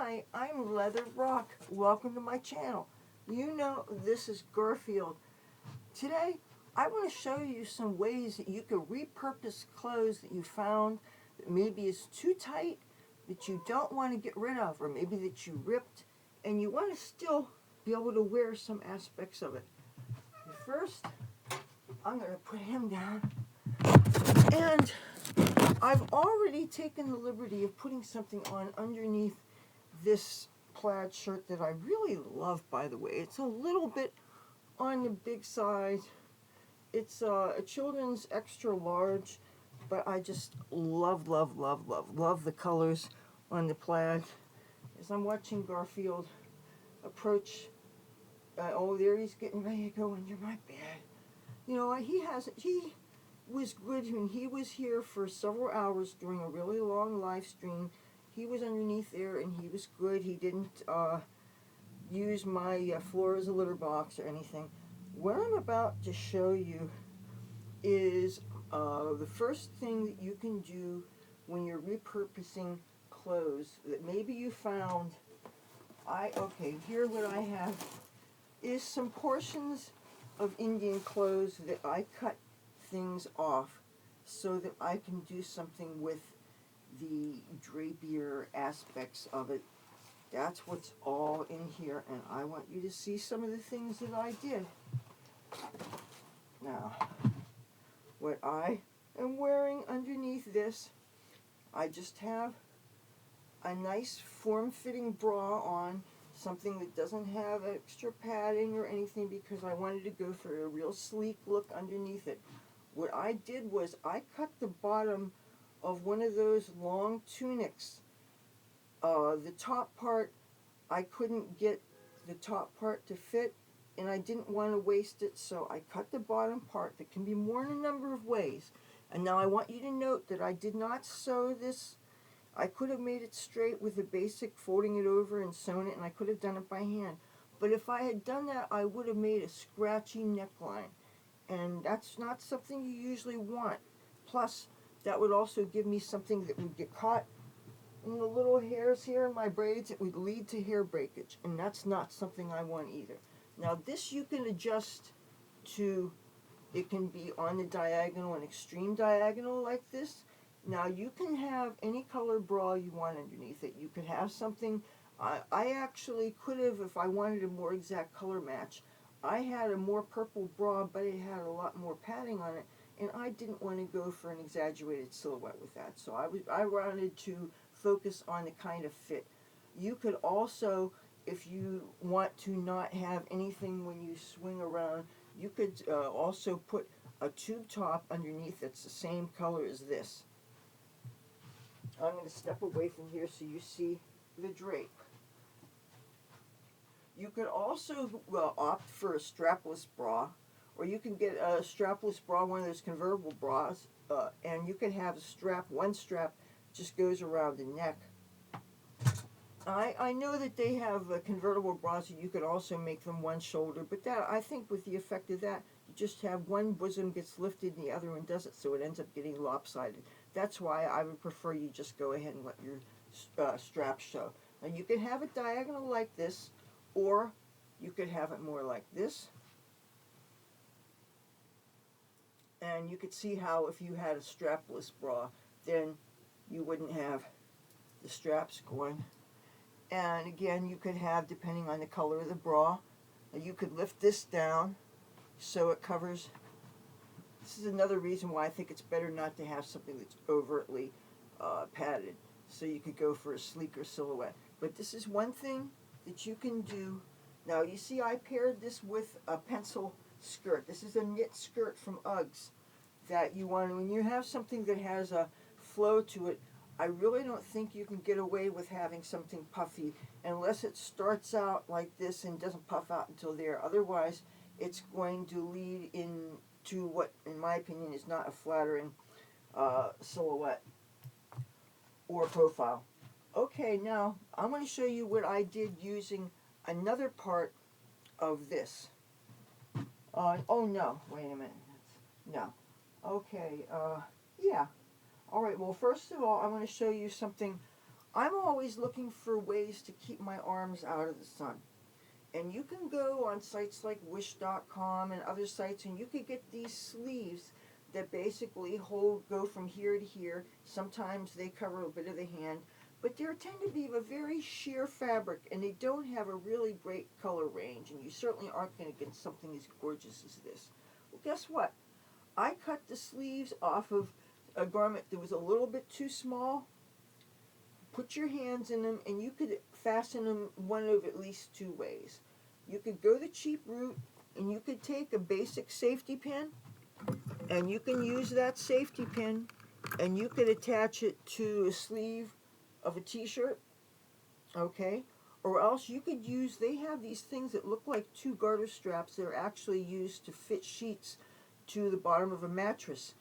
Hi, I'm Leather Rokk. Welcome to my channel. You know this is Garfield. Today, I want to show you some ways that you can repurpose clothes that you found that maybe is too tight, that you don't want to get rid of, or maybe that you ripped, and you want to still be able to wear some aspects of it. First, I'm going to put him down, and I've already taken the liberty of putting something on underneath this plaid shirt that I really love, by the way. It's a little bit on the big side. It's a children's extra large, but I just love the colors on the plaid. As I'm watching Garfield approach, oh, there he's getting ready to go under my bed. You know, he was good when he was here for several hours during a really long live stream. He was underneath there and he was good. He didn't use my floor as a litter box or anything. What I'm about to show you is the first thing that you can do when you're repurposing clothes that maybe you found. Okay, here what I have is some portions of Indian clothes that I cut things off so that I can do something with the drapier aspects of it. That's what's all in here, and I want you to see some of the things that I did. Now, what I am wearing underneath this, I just have a nice form-fitting bra on, something that doesn't have extra padding or anything, because I wanted to go for a real sleek look underneath it. What I did was I cut the bottom of one of those long tunics. The top part, I couldn't get the top part to fit, and I didn't want to waste it, so I cut the bottom part that can be worn a number of ways. And now I want you to note that I did not sew this. I could have made it straight with the basic folding it over and sewn it, and I could have done it by hand. But if I had done that, I would have made a scratchy neckline, and that's not something you usually want. Plus, that would also give me something that would get caught in the little hairs here in my braids. It would lead to hair breakage, and that's not something I want either. Now this you can adjust to, it can be on the diagonal, an extreme diagonal like this. Now you can have any color bra you want underneath it. You could have something, I actually could have, if I wanted a more exact color match, I had a more purple bra, but it had a lot more padding on it, and I didn't want to go for an exaggerated silhouette with that. So I wanted to focus on the kind of fit. You could also, if you want to not have anything when you swing around, you could also put a tube top underneath that's the same color as this. I'm going to step away from here so you see the drape. You could also opt for a strapless bra, or you can get a strapless bra, one of those convertible bras, and you can have a strap, one strap just goes around the neck. I know that they have convertible bras, and you could also make them one shoulder, but that, I think with the effect of that, you just have one bosom gets lifted and the other one doesn't, so it ends up getting lopsided. That's why I would prefer you just go ahead and let your strap show. Now you can have it diagonal like this, or you could have it more like this. And you could see how if you had a strapless bra, then you wouldn't have the straps going. And again, you could have, depending on the color of the bra, you could lift this down so it covers. This is another reason why I think it's better not to have something that's overtly padded, so you could go for a sleeker silhouette. But this is one thing that you can do. Now you see I paired this with a pencil skirt. This is a knit skirt from Uggs that you want. When you have something that has a flow to it, I really don't think you can get away with having something puffy unless it starts out like this and doesn't puff out until there. Otherwise, it's going to lead into what, in my opinion, is not a flattering silhouette or profile. Okay, now I'm going to show you what I did using another part of this. Oh no, wait a minute. No. Okay, yeah. Alright, well first of all, I'm going to show you something I'm always looking for ways to keep my arms out of the sun. And you can go on sites like wish.com and other sites, and you could get these sleeves that basically go from here to here. Sometimes they cover a bit of the hand, but they tend to be of a very sheer fabric, and they don't have a really great color range, and you certainly aren't going to get something as gorgeous as this. Well, guess what? I cut the sleeves off of a garment that was a little bit too small. Put your hands in them, and you could fasten them one of at least two ways. You could go the cheap route, and you could take a basic safety pin, and you can use that safety pin, and you could attach it to a sleeve of a t-shirt, okay? Or else you could use, they have these things that look like two garter straps that are actually used to fit sheets to the bottom of a mattress.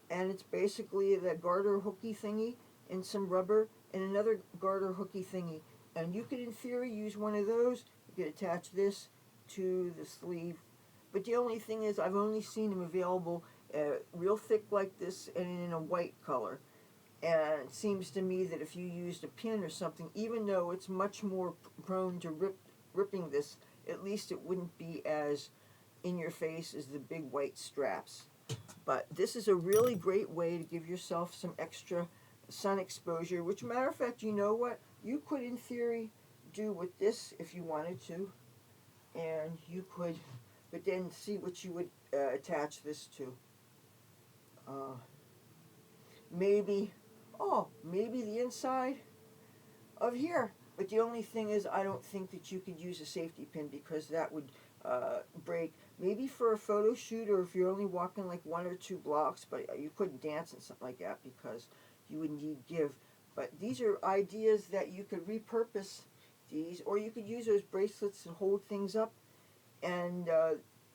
And it's basically that garter hooky thingy and some rubber and another garter hooky thingy. And you could, in theory, use one of those. You could attach this to the sleeve. But the only thing is, I've only seen them available real thick like this and in a white color. And it seems to me that if you used a pin or something, even though it's much more prone to ripping this, at least it wouldn't be as in your face as the big white straps. But this is a really great way to give yourself some extra sun exposure, which, matter of fact, you know what? You could, in theory, do with this if you wanted to. And you could, but then see what you would attach this to. Maybe the inside of here. But the only thing is, I don't think that you could use a safety pin because that would break. Maybe for a photo shoot, or if you're only walking like 1 or 2 blocks, but you couldn't dance and something like that because you would need give. But these are ideas that you could repurpose these, or you could use those bracelets to hold things up, and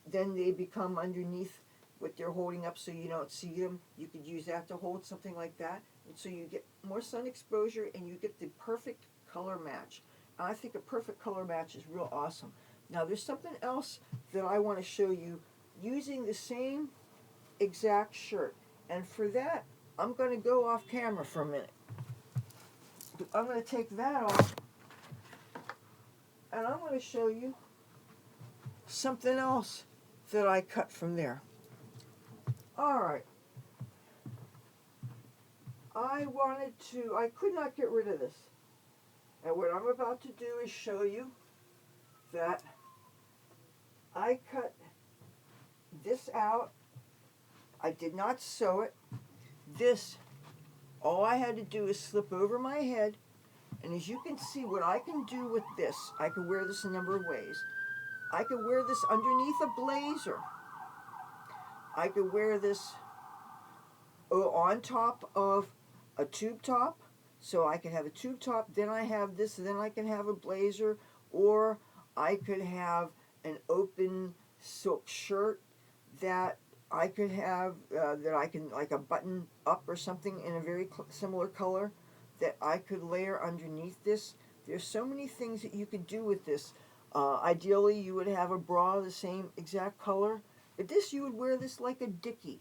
then they become underneath what they're holding up so you don't see them. You could use that to hold something like that, and so you get more sun exposure and you get the perfect color match. And I think a perfect color match is real awesome. Now there's something else that I want to show you using the same exact shirt, and for that I'm going to go off camera for a minute. I'm going to take that off, and I'm going to show you something else that I cut from there. Alright, I could not get rid of this. And what I'm about to do is show you that I cut this out. I did not sew it. This, all I had to do is slip over my head. And as you can see, what I can do with this, I can wear this a number of ways. I could wear this underneath a blazer. I could wear this on top of a tube top, so I can have a tube top, then I have this, then I can have a blazer, or I could have an open silk shirt that I could have, that I can, like a button up or something in a very similar color that I could layer underneath this. There's so many things that you could do with this. Ideally, you would have a bra the same exact color, but this, you would wear this like a dickie,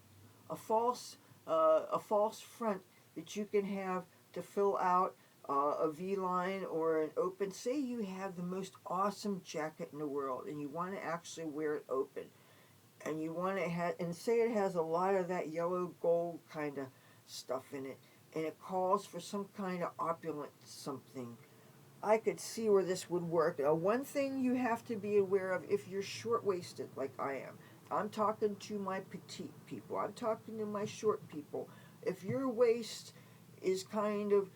a false front that you can have to fill out a V-line or an open. Say you have the most awesome jacket in the world and you want to actually wear it open, and you want to have, and say it has a lot of that yellow gold kind of stuff in it, and it calls for some kind of opulent something. I could see where this would work. One thing you have to be aware of, if you're short-waisted like I am, I'm talking to my petite people, I'm talking to my short people. If your waist is kind of,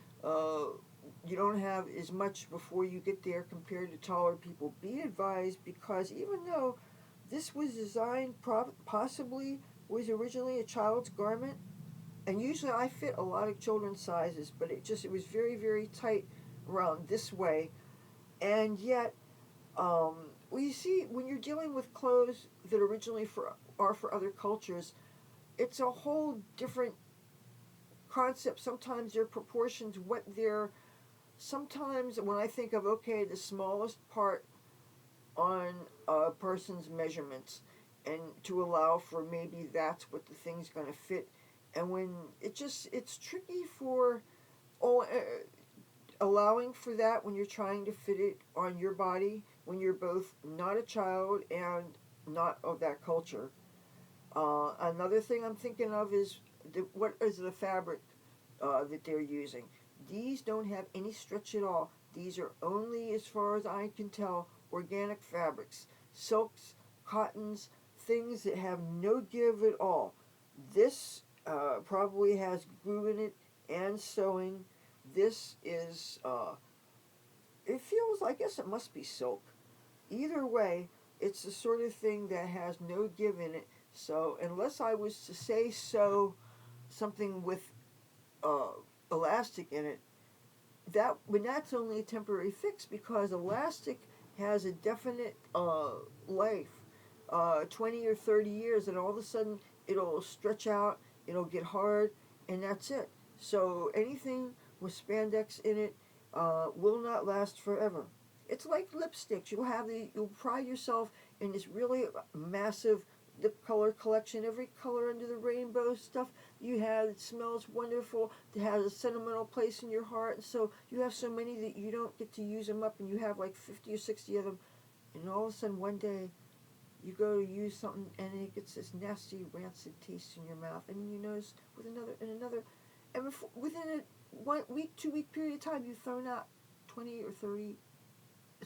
you don't have as much before you get there compared to taller people, be advised, because even though this was designed, possibly was originally a child's garment, and usually I fit a lot of children's sizes, but it was very, very tight around this way, and yet, well, you see, when you're dealing with clothes that originally are for other cultures, it's a whole different concept. Sometimes their proportions, sometimes when I think of, okay, the smallest part on a person's measurements, and to allow for maybe that's what the thing's going to fit, and when it's tricky for, allowing for that when you're trying to fit it on your body when you're both not a child and not of that culture. Another thing I'm thinking of is what is the fabric that they're using. These don't have any stretch at all. These are only, as far as I can tell, organic fabrics, silks, cottons, things that have no give at all. This probably has glue in it and sewing. This is, it feels, I guess it must be silk. Either way, it's the sort of thing that has no give in it. So unless I was to say sew something with uh, elastic in it, but that's only a temporary fix because elastic has a definite life, 20 or 30 years, and all of a sudden it'll stretch out, it'll get hard, and that's it. So anything with spandex in it will not last forever. It's like lipsticks. You'll pride yourself in this really massive lip color collection, every color under the rainbow stuff you have. It smells wonderful. It has a sentimental place in your heart. And so you have so many that you don't get to use them up, and you have like 50 or 60 of them. And all of a sudden one day you go to use something and it gets this nasty rancid taste in your mouth, and you notice and within a 1 week, 2 week period of time, you've thrown out 20 or 30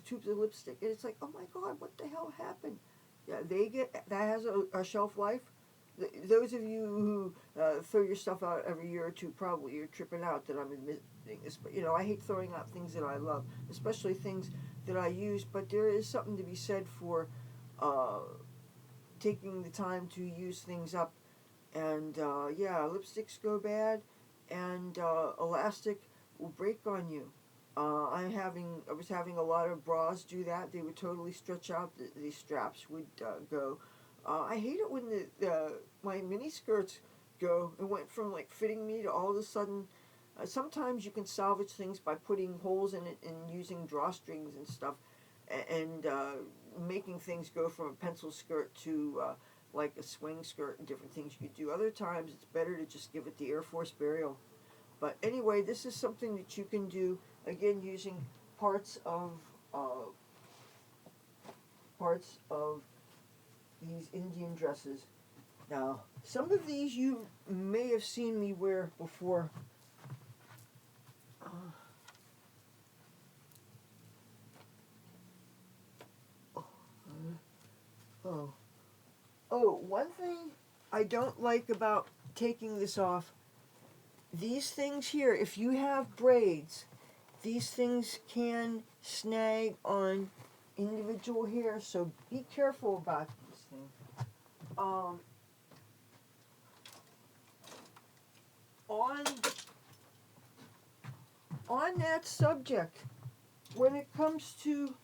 tubes of lipstick, and it's like, oh my god, what the hell happened? Yeah, that has a shelf life. Those of you who throw your stuff out every year or two, probably you're tripping out that I'm admitting this. But I hate throwing out things that I love, especially things that I use. But there is something to be said for uh, taking the time to use things up. And yeah, lipsticks go bad, and elastic will break on you. I was having a lot of bras do that. They would totally stretch out. The straps would go. I hate it when my mini skirts go. It went from like fitting me to all of a sudden. Sometimes you can salvage things by putting holes in it and using drawstrings and stuff, and making things go from a pencil skirt to like a swing skirt and different things you could do. Other times it's better to just give it the Air Force burial. But anyway, this is something that you can do, again, using parts of uh, these Indian dresses. Now, some of these you may have seen me wear before. Oh, one thing I don't like about taking this off, these things here, if you have braids, these things can snag on individual hair, so be careful about these things. On that subject, when it comes to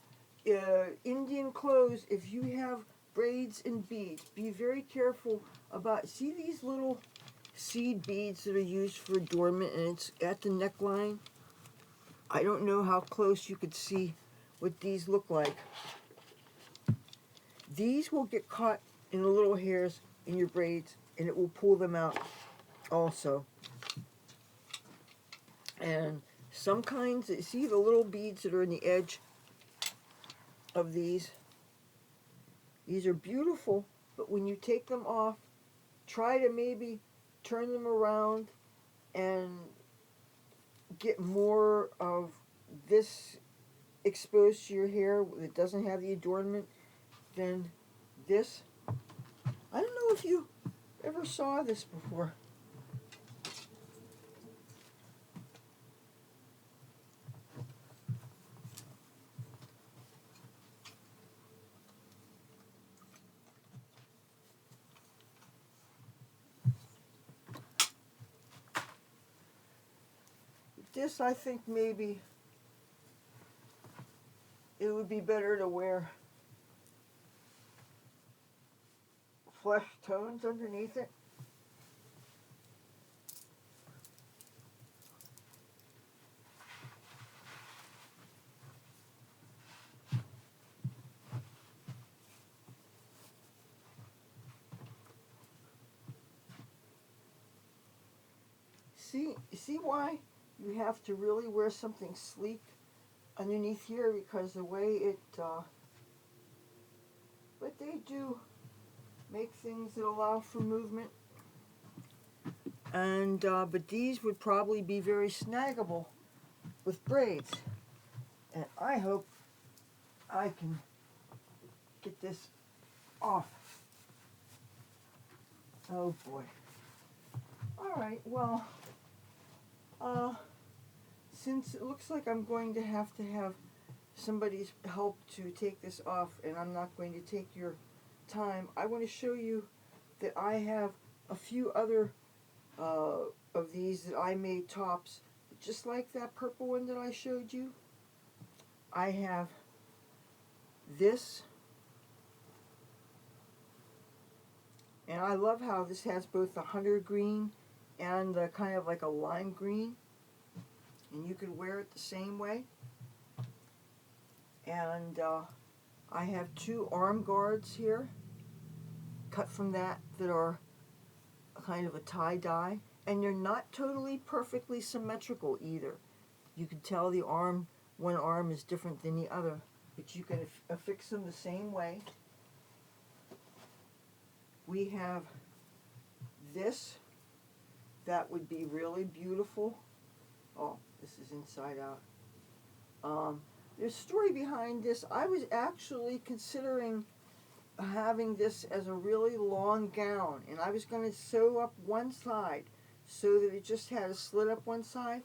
Indian clothes, if you have braids and beads, be very careful about, see these little seed beads that are used for adornment, and it's at the neckline? I don't know how close you could see what these look like. These will get caught in the little hairs in your braids, and it will pull them out also. And some kinds, see the little beads that are in the edge of these are beautiful, but when you take them off, try to maybe turn them around and get more of this exposed to your hair that doesn't have the adornment than this. I don't know if you ever saw this before. This, I think maybe it would be better to wear flesh tones underneath it. See why you have to really wear something sleek underneath here because the way it, but they do make things that allow for movement. And, but these would probably be very snaggable with braids. And I hope I can get this off. Oh boy. Alright, well, since it looks like I'm going to have somebody's help to take this off, and I'm not going to take your time, I want to show you that I have a few other of these that I made tops, just like that purple one that I showed you. I have this, and I love how this has both the hunter green and the kind of like a lime green, and you could wear it the same way. And I have two arm guards here cut from that are kind of a tie-dye, and they're not totally perfectly symmetrical either. You can tell the arm, one arm is different than the other, but you can affix them the same way. We have this, that would be really beautiful. Oh, this is inside out. There's a story behind this. I was actually considering having this as a really long gown, and I was going to sew up one side so that it just had a slit up one side.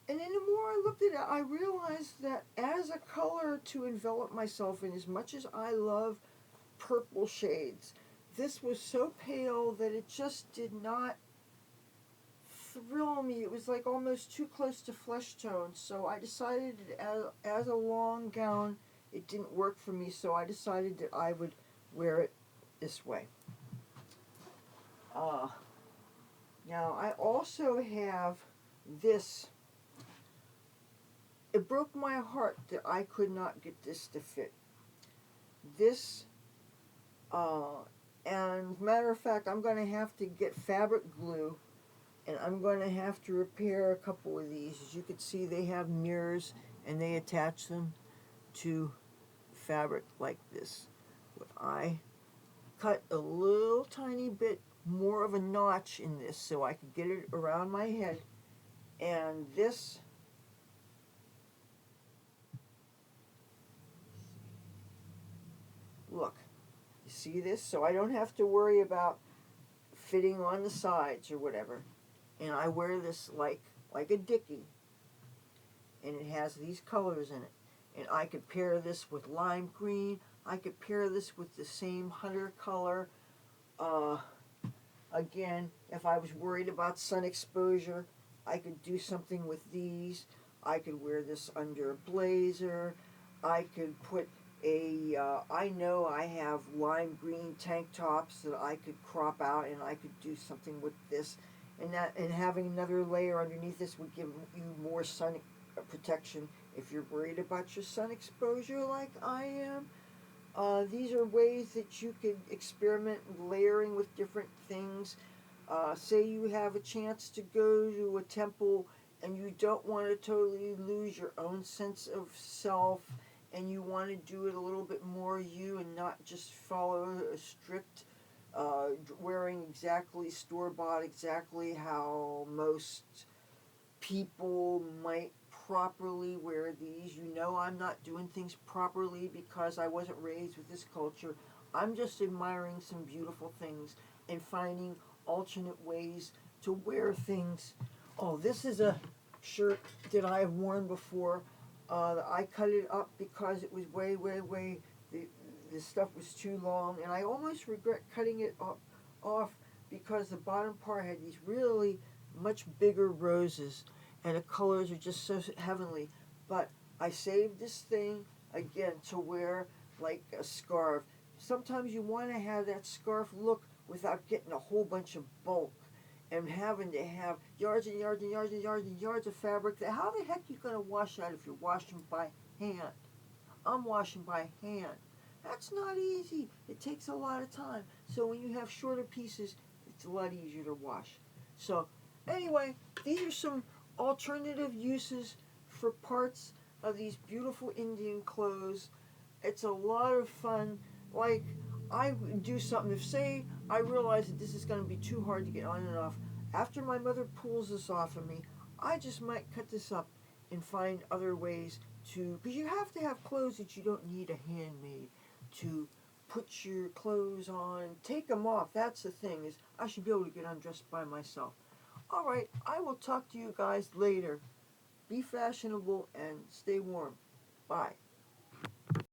And then the more I looked at it, I realized that as a color to envelop myself in, as much as I love purple shades, this was so pale that it just did not thrill me. It was like almost too close to flesh tone, so I decided as a long gown it didn't work for me, so I decided that I would wear it this way. Now I also have this. It broke my heart that I could not get this to fit. This, and matter of fact, I'm going to have to get fabric glue, and I'm going to have to repair a couple of these. As you can see, they have mirrors, and they attach them to fabric like this. But I cut a little tiny bit more of a notch in this so I could get it around my head, and this look, you see this? So I don't have to worry about fitting on the sides or whatever. And I wear this like a dickie. And it has these colors in it. And I could pair this with lime green. I could pair this with the same hunter color. Again, if I was worried about sun exposure, I could do something with these. I could wear this under a blazer. I could put I know I have lime green tank tops that I could crop out, and I could do something with this, and having another layer underneath this would give you more sun protection if you're worried about your sun exposure like I am. These are ways that you could experiment with layering with different things. Say you have a chance to go to a temple and you don't want to totally lose your own sense of self, and you want to do it a little bit more you and not just follow a strict wearing exactly store-bought, exactly how most people might properly wear these. You know, I'm not doing things properly because I wasn't raised with this culture. I'm just admiring some beautiful things and finding alternate ways to wear things. Oh, this is a shirt that I have worn before. I cut it up because it was way, the stuff was too long, and I almost regret cutting it off because the bottom part had these really much bigger roses, and the colors are just so heavenly. But I saved this thing, again, to wear like a scarf. Sometimes you want to have that scarf look without getting a whole bunch of bulk and having to have yards and yards and yards and yards and yards of fabric. How the heck are you going to wash that if you're washing by hand? I'm washing by hand. That's not easy. It takes a lot of time. So when you have shorter pieces, it's a lot easier to wash. So anyway, these are some alternative uses for parts of these beautiful Indian clothes. It's a lot of fun. Like, I do something, if say I realize that this is going to be too hard to get on and off, after my mother pulls this off of me, I just might cut this up and find other ways to, because you have to have clothes that you don't need a handmaid to put your clothes on, take them off. That's the thing, is I should be able to get undressed by myself. All right, I will talk to you guys later. Be fashionable and stay warm. Bye.